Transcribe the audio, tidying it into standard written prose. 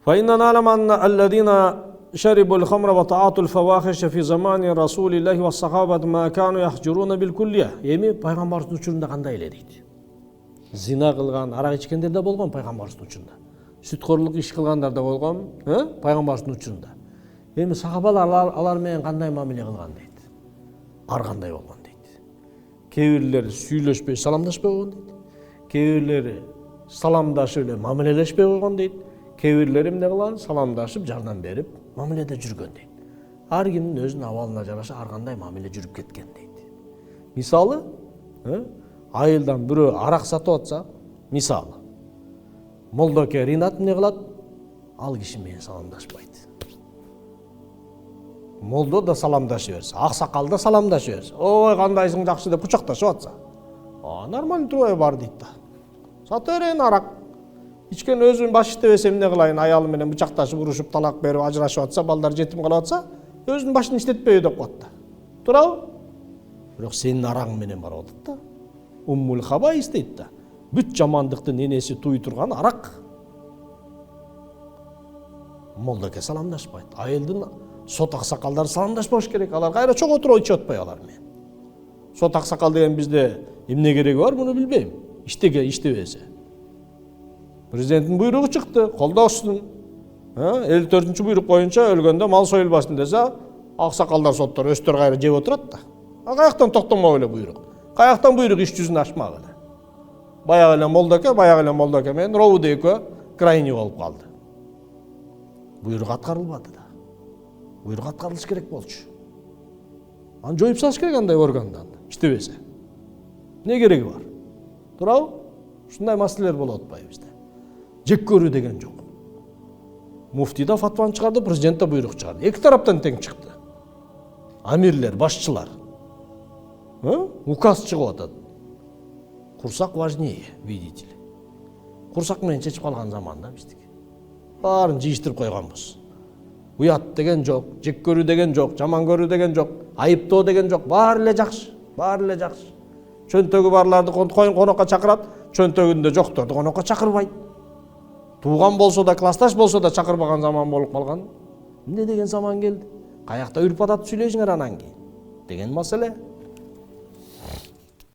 فإننا نعلم أن الذين شربوا الخمر وتعاطوا الفواحش في زمان رسول الله والصحابة ما كانوا يحجرون بالكلية. Эми пайгамбардын учурунда кандай эле дейт. Зина кылган, арак ичкендер да болгон пайгамбардын учурунда. Сүткөрлүк иш кылгандар да болгон, пайгамбардын учурунда. Эми сахабалар алар менен кандай мамиле кылган дейт. Ар кандай болгон дейт. Кээ бирлери сүйлөшпөй, саламдашпай койгон дейт. Кээ бирлери саламдашып эле мамилелешпей койгон дейт. Кээ бирлери эмне кылган? Саламдашып, жардам берип, мамиледе жүргөн дейт. Ар кимдин өзүнүн абалына жараша ар кандай мамиле жүрүп кеткен дейт. Мисалы, айылдан бирөө арак сатып атса, мисалы, молдоке Ринат эмне кылат? Ал киши менен саламдашпайт. Молдо да саламдаша берсе, аксакал да саламдаша берсе, ой кандайсың жакшы деп кучакташып атса, нормально турбай бар дейт да. Сата берейин арак. Ичкен өзүн баш иштебесе эмне кылайын, аялы менен бычакташып, урушуп, талак берип, ажырашып атса, балдар жетим калып атса, өзүнүн башын иштетпейби деп коет да. Туурабы? Бирок сенин арагың менен барып атат да. Уммул хабаис дейт да. Бүт жамандыктын энеси туй турган арак. Молдоке саламдашпайт. Айылдын сот аксакалдары саламдашпаш керек. Алар кайра чогуу туруп ичип атпай алар менен. Сот аксакал деген бизде эмне кереги бар, муну билбейм. Иштебесе. Президенттин буйругу чыкты, колдосун. 54-чү буйрук боюнча өлгөндө мал союлбасын десе, аксакалдар соттор өстөр кайра жеп отурат да. Каяктан токтомок эле буйрук. Каяктан буйрук иш жүзүн ачмак эле. Баягы эле молдоке менен Роуд экөө крайний болуп калды. Буйрук аткарылбады да. Буйрук аткарылыш керек болчу. Аны жоюп салыш керек андай органдан, иштебесе. Не кереги бар? Туурабы? Ушундай маселелер болуп атпайбы бизде. Жек көрүү деген жок. Муфти да фатваны чыгарды, президент да буйрук чыгарды. Эки тараптан тең чыкты. Амирлер, башчылар. Указ чыгып атат. Курсак важнее, видите ли. Курсак менен чечип калган заманда биздики. Баарын жыйыштырып койгонбуз. Уят деген жок, жек көрүү деген жок, жаман көрүү деген жок, айыптоо деген жок. Баары эле жакшы, баары эле жакшы. Чөнтөгү барларды конокко чакырат, чөнтөгүндө жокторду конокко чакырбайт. Тууган болсо да, классташ болсо да чакырбаган заман болуп калган. Эмне деген заман келди? Каякта үрп адат сүйлөйсүңөр анан кийин деген маселе.